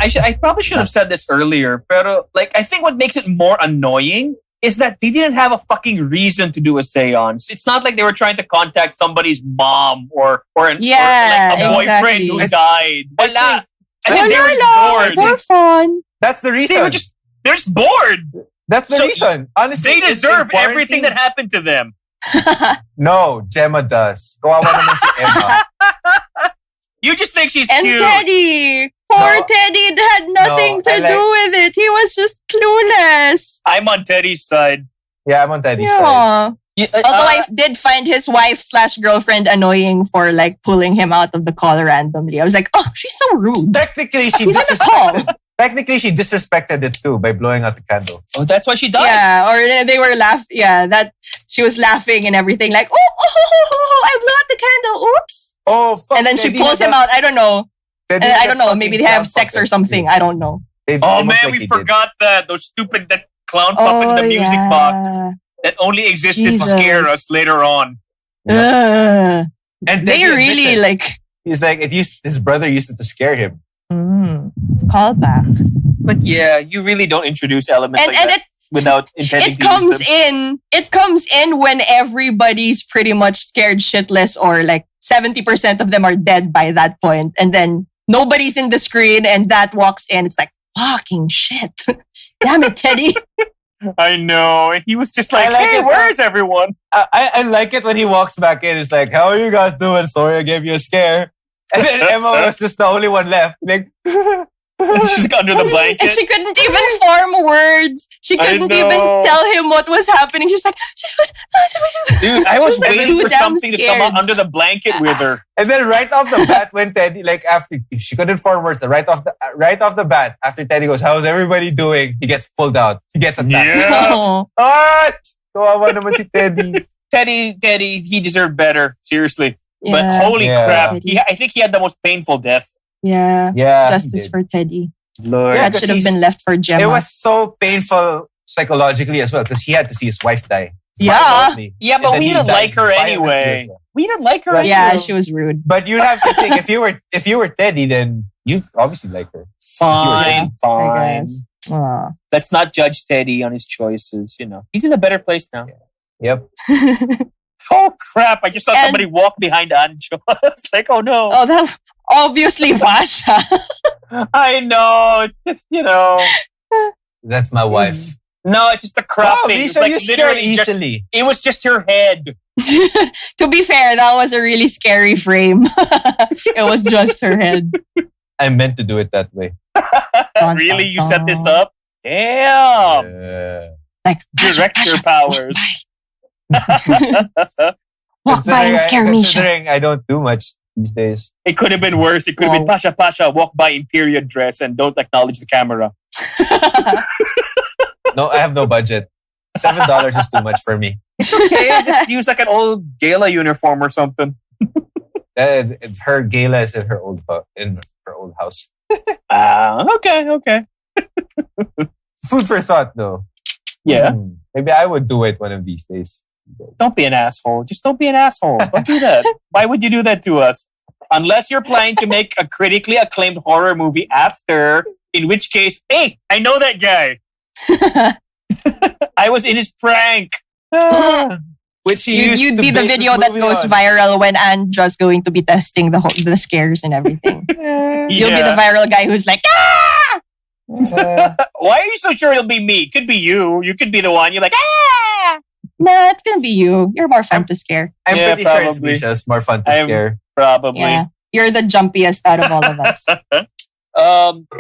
I probably should have said this earlier, but like I think what makes it more annoying is that they didn't have a fucking reason to do a seance. It's not like they were trying to contact somebody's mom or like a boyfriend who died. I think they were just bored. For fun. That's the reason. They're just bored. That's the reason. Honestly, they deserve everything that happened to them. No, Gemma does. Kawawa naman si Emma. You just think she's cute. And Teddy. Poor Teddy had nothing to do with it. He was just clueless. I'm on Teddy's side. Yeah, I'm on Teddy's side. Although I did find his wife/girlfriend annoying for like pulling him out of the call randomly. I was like, oh, she's so rude. Technically, she disrespected it too by blowing out the candle. Oh, that's why she died. Yeah, or they were laughing. Yeah, that she was laughing and everything. Like, I blew out the candle. Oops. Oh, fuck. And then she pulls him out. I don't know. And I don't know. Maybe they have sex or something. I don't know. We forgot those stupid clown puppet in the music box that only existed to scare us later on. And they really like. He's like his brother used it to scare him. Call back. But yeah, you really don't introduce elements like that without intending to use them. It comes in when everybody's pretty much scared shitless, or like 70% of them are dead by that point, and then nobody's in the screen, and that walks in. It's like, fucking shit. Damn it, Teddy. I know. And he was just like, hey, where's everyone? I like it when he walks back in. It's like, how are you guys doing? Sorry, I gave you a scare. And then Emma was just the only one left. Like, she's under the blanket. And she couldn't even form words. She couldn't even tell him what was happening. She was like, dude, I was waiting for something to come out under the blanket with her. And then right off the bat, when Teddy, like after she couldn't form words, right off the bat, after Teddy goes, how's everybody doing? He gets pulled out. He gets attacked. Yeah. What? Kawawa naman si Teddy. Teddy, he deserved better. Seriously. Yeah. But holy crap, I think he had the most painful death. Yeah. Justice for Teddy. Lord. That should have been left for Gemma. It was so painful psychologically as well because he had to see his wife die. Yeah. Yeah, but we didn't like her anyway. We didn't like her. Yeah, she was rude. But you'd have to think if you were Teddy, then you obviously like her. Fine. Let's not judge Teddy on his choices. You know, he's in a better place now. Yep. Oh crap! I just saw somebody walk behind Anjo. I was like, oh no! Oh, that obviously Basha. I know. It's just That's my wife. No, it's just a crop thing. Lisa, it's like literally easily. It was just her head. To be fair, that was a really scary frame. It was just her head. I meant to do it that way. Really? You set this up? Damn. Like director powers. Walk by and scare me. Considering I don't do much these days. It could have been worse. It could have been Pasha, walk by in period dress and don't acknowledge the camera. No, I have no budget. $7 is too much for me. It's okay. Just use like an old gala uniform or something. Her gala is in her old house. Okay. Food for thought, though. Yeah. Maybe I would do it one of these days. Don't be an asshole. Just don't be an asshole. Don't do that. Why would you do that to us? Unless you're planning to make a critically acclaimed horror movie after, in which case, hey, I know that guy. I was in his prank. Which you'd be the video that goes viral when Andra's going to be testing the scares and everything. You'll be the viral guy who's like, ah! Why are you so sure it'll be me? Could be you. You could be the one. You're like, ah! No, it's gonna be you. You're more fun to scare. I'm pretty sure it's Misha's more fun to scare. Probably. Yeah. You're the jumpiest out of all of us.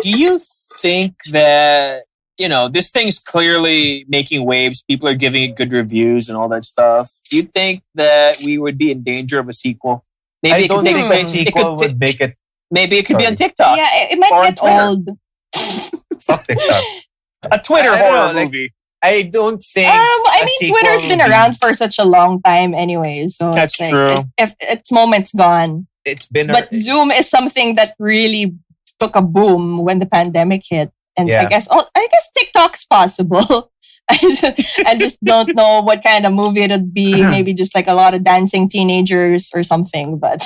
Do you think that, this thing's clearly making waves. People are giving it good reviews and all that stuff. Do you think that we would be in danger of a sequel? Maybe I don't think a sequel would make it. Maybe it could be on TikTok. Yeah, it might get old. Fuck TikTok. A Twitter horror movie. I don't think. I mean, Twitter's been around for such a long time anyway, so that's true. If its moment's gone, it's been. But Zoom is something that really took a boom when the pandemic hit, and I guess TikTok's possible. I just don't know what kind of movie it'd be. Maybe just like a lot of dancing teenagers or something. But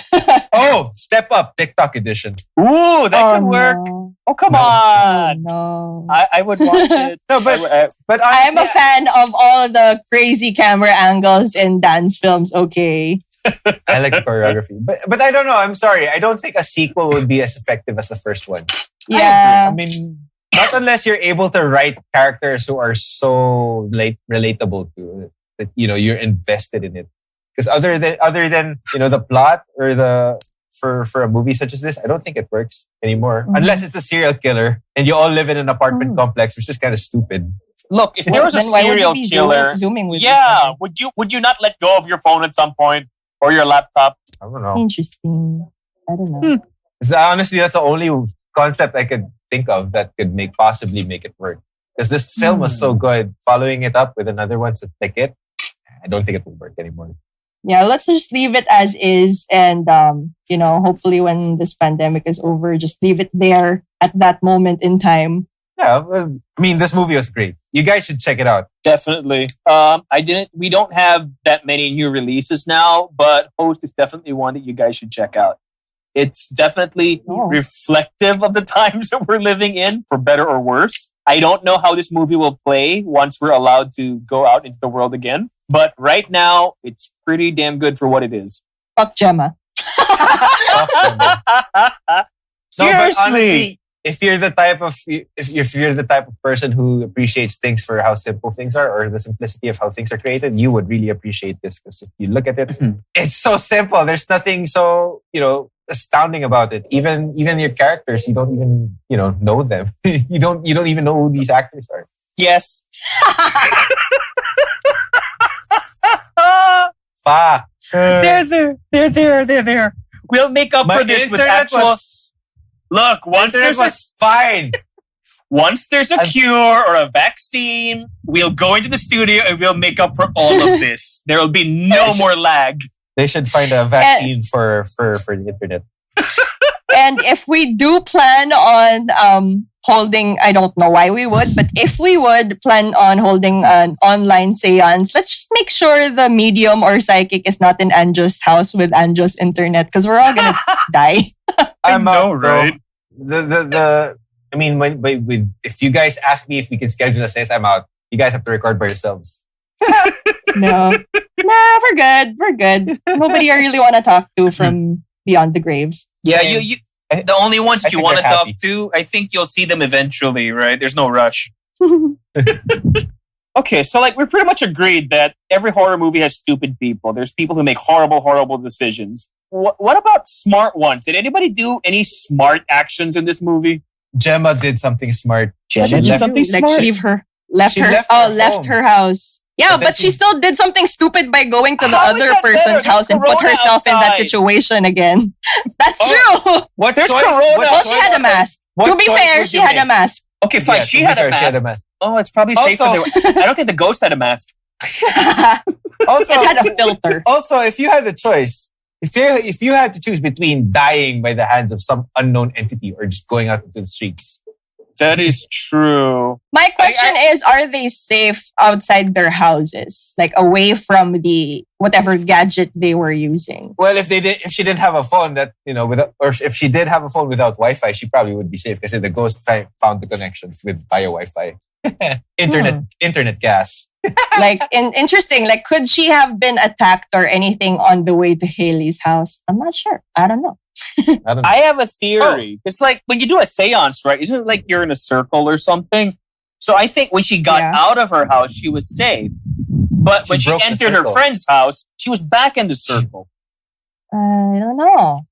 Step Up TikTok edition. Ooh, that could work. No. Oh, come on. No. I would watch it. No, but honestly, I'm a fan of all the crazy camera angles in dance films. Okay. I like the choreography. But I don't know. I'm sorry. I don't think a sequel would be as effective as the first one. Yeah. I mean, not unless you're able to write characters who are so relatable to it that you're invested in it. Because other than the plot or for a movie such as this, I don't think it works anymore. Mm-hmm. Unless it's a serial killer and you all live in an apartment complex, which is kind of stupid. Look, if there was a serial killer, would you not let go of your phone at some point or your laptop? I don't know. Interesting. I don't know. Honestly, that's the only concept I could think of that could possibly make it work. Because this film was so good, following it up with another one to take it, I don't think it will work anymore. Yeah, let's just leave it as is, and hopefully when this pandemic is over, just leave it there at that moment in time. Yeah, well, I mean, this movie was great. You guys should check it out. Definitely. We don't have that many new releases now, but Host is definitely one that you guys should check out. It's definitely reflective of the times that we're living in, for better or worse. I don't know how this movie will play once we're allowed to go out into the world again. But right now, it's pretty damn good for what it is. Fuck Gemma. Seriously. If you're the type of person who appreciates things for how simple things are or the simplicity of how things are created, you would really appreciate this. Because if you look at it, it's so simple. There's nothing so astounding about it. Even your characters, you don't even know them. you don't even know who these actors are. Yes. Fuck. They're there. We'll make up for this with actual. Look, once there's a cure or a vaccine, we'll go into the studio and we'll make up for all of this. There will be no more lag. They should find a vaccine for the internet. And if we do plan on holding, I don't know why we would, but if we would plan on holding an online seance, let's just make sure the medium or psychic is not in Anjo's house with Anjo's internet, because we're all gonna die. I know, right? I mean, if you guys ask me if we can schedule a seance, I'm out. You guys have to record by yourselves. No, we're good. We're good. Nobody I really want to talk to from beyond the grave. Yeah, you the only ones you want to talk to, I think you'll see them eventually, right? There's no rush. Okay, so we're pretty much agreed that every horror movie has stupid people. There's people who make horrible, horrible decisions. What about smart ones? Did anybody do any smart actions in this movie? Gemma did something smart. Gemma did something smart? Left her house. Yeah, but she still did something stupid by going to the other person's house and put herself in that situation again. That's true. There's Corona. Well, she had a mask. To be fair, she had a mask. Okay, fine. She had a mask. Oh, it's probably safer. I don't think the ghost had a mask. Also, it had a filter. Also, if you had the choice, if you had to choose between dying by the hands of some unknown entity or just going out into the streets. That is true. My question is, are they safe outside their houses? Away from the whatever gadget they were using? Well, if she didn't have a phone or if she did have a phone without Wi-Fi, she probably would be safe because the ghost found the connections via Wi-Fi. Internet gas. Interesting. Could she have been attacked or anything on the way to Haley's house? I'm not sure. I don't know. I have a theory. It's when you do a seance, right? Isn't it you're in a circle or something? So I think when she got out of her house, she was safe. But when she entered her friend's house, she was back in the circle. I don't know.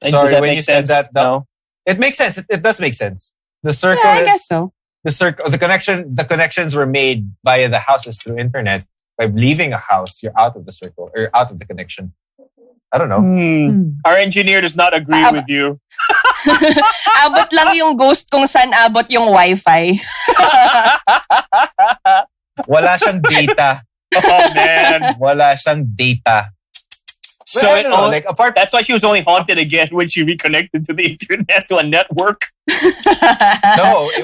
Sorry, when you said that, no. It makes sense. It does make sense. The circle I guess so. The circle, the connections were made via the houses through internet. By leaving a house, you're out of the circle or out of the connection. I don't know. Our engineer does not agree with you. Abot lang yung ghost kung saan abot yung Wi-Fi. Wala siyang data. Oh man. Wala siyang data. So that's why she was only haunted again when she reconnected to the internet, to a network.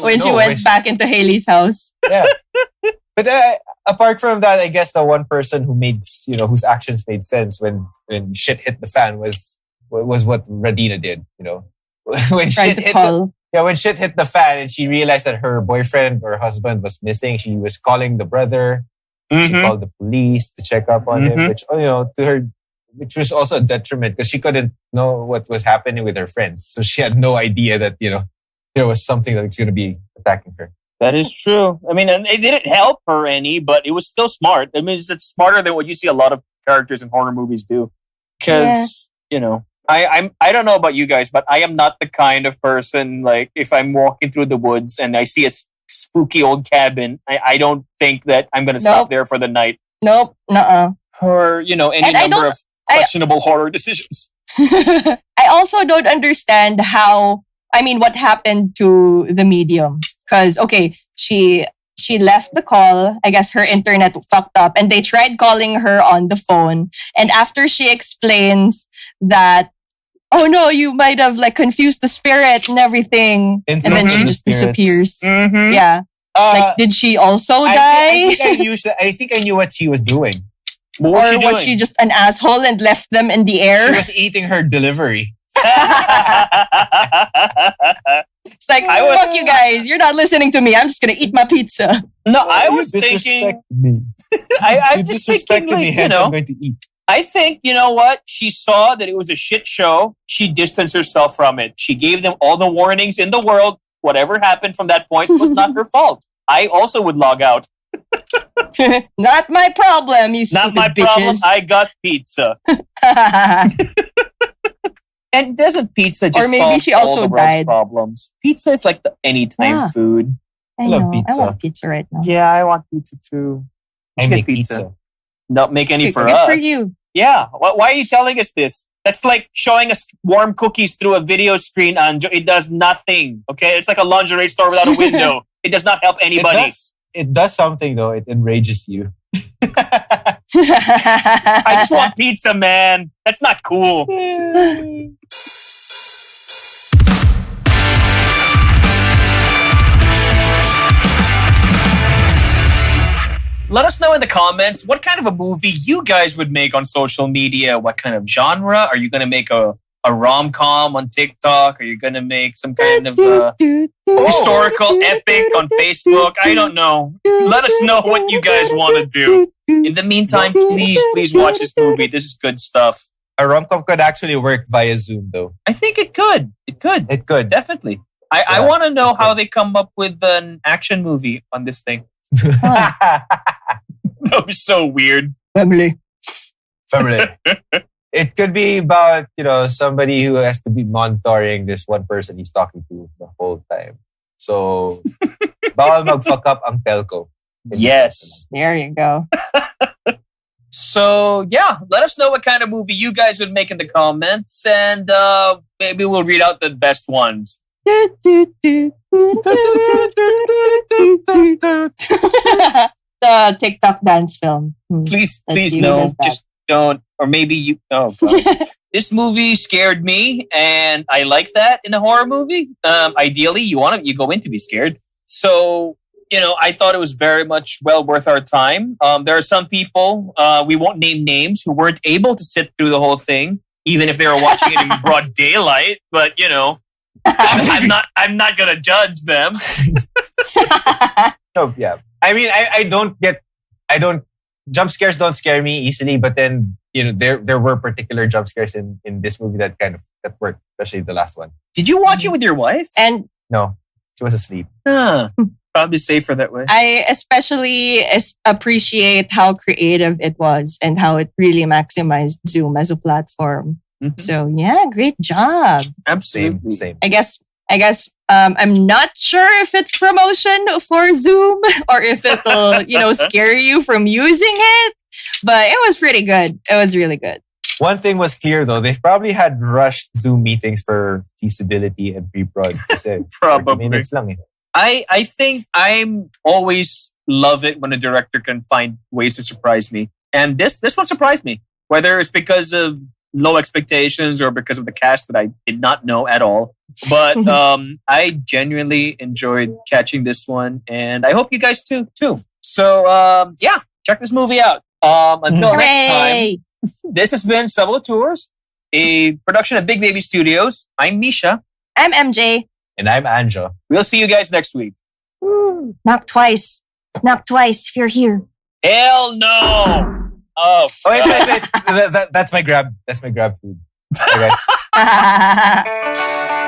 When she went back into Haley's house. Yeah. But apart from that, I guess the one person who made, whose actions made sense when shit hit the fan was what Radina did, when shit hit the fan and she realized that her boyfriend or husband was missing, she was calling the brother. She called the police to check up on him, which, to her, which was also a detriment because she couldn't know what was happening with her friends. So she had no idea that, there was something that was going to be attacking her. That is true. I mean, and it didn't help her any, but it was still smart. I mean, it's smarter than what you see a lot of characters in horror movies do. Because, I don't know about you guys, but I am not the kind of person, like, if I'm walking through the woods and I see a spooky old cabin, I don't think that I'm going to stop there for the night. Nope. Nuh-uh. Or, any number of questionable horror decisions. I also don't understand what happened to the medium. Because, she left the call. I guess her internet fucked up and they tried calling her on the phone. And after she explains that, oh no, you might have confused the spirit and everything. And then she just disappears. Mm-hmm. Yeah. Did she also die? I think I knew what she was doing. Or was she just an asshole and left them in the air? She was eating her delivery. It's like, fuck you guys. You're not listening to me. I'm just going to eat my pizza. No, I was thinking... I'm just thinking, I'm going to eat. I think, you know what? She saw that it was a shit show. She distanced herself from it. She gave them all the warnings in the world. Whatever happened from that point was not her fault. I also would log out. Not my problem, you stupid Not my bitches. problem. I got pizza. And doesn't pizza just or maybe solve she also all the world's died. problems? Pizza is like the anytime food. I love pizza. I want pizza right now. Yeah, I want pizza too. I make pizza. Not make any for Good us. for you. Yeah. Why are you telling us this? That's like showing us warm cookies through a video screen, Anjo. It does nothing. Okay? It's like a lingerie store without a window. It does not help anybody. It does something though. It enrages you. I just want pizza, man. That's not cool. Let us know in the comments what kind of a movie you guys would make on social media. What kind of genre? Are you going to make a rom-com on TikTok? Are you going to make some kind of historical epic on Facebook? I don't know. Let us know what you guys want to do. In the meantime, please watch this movie. This is good stuff. A rom-com could actually work via Zoom though. I think it could. It could. Definitely. I want to know how they come up with an action movie on this thing. That was so weird. Family. It could be about, somebody who has to be monitoring this one person he's talking to the whole time. So, bawal mag-fuck up ang telco. Yes. There you go. So, yeah, let us know what kind of movie you guys would make in the comments, and maybe we'll read out the best ones. The TikTok dance film. Please no. Just don't. Or maybe you... Oh, God. This movie scared me, and I like that in a horror movie. Ideally, you go in to be scared. So, I thought it was very much well worth our time. There are some people, we won't name names, who weren't able to sit through the whole thing, even if they were watching it in broad daylight. But, I'm not going to judge them. So, yeah. I mean, jump scares don't scare me easily, but then, there were particular jump scares in this movie that worked, especially the last one. Did you watch it with your wife? And no, she was asleep. Probably safer that way. I especially appreciate how creative it was and how it really maximized Zoom as a platform. Mm-hmm. So yeah, great job. Absolutely. Same. I guess I'm not sure if it's promotion for Zoom or if it'll, scare you from using it, but it was pretty good. It was really good. One thing was clear though, they probably had rushed Zoom meetings for feasibility and pre-prod. Probably. Minutes lang eh. I think I'm always love it when a director can find ways to surprise me. And this one surprised me. Whether it's because of low expectations or because of the cast that I did not know at all. But I genuinely enjoyed catching this one. And I hope you guys too. So check this movie out. Until next time, this has been Sub-Auteurs, a production of Big Baby Studios. I'm Misha. I'm MJ. And I'm Anjo. We'll see you guys next week. Woo. Knock twice. Knock twice if you're here. Hell no! Oh, wait. That's my grab. That's my grab food. Bye, guys.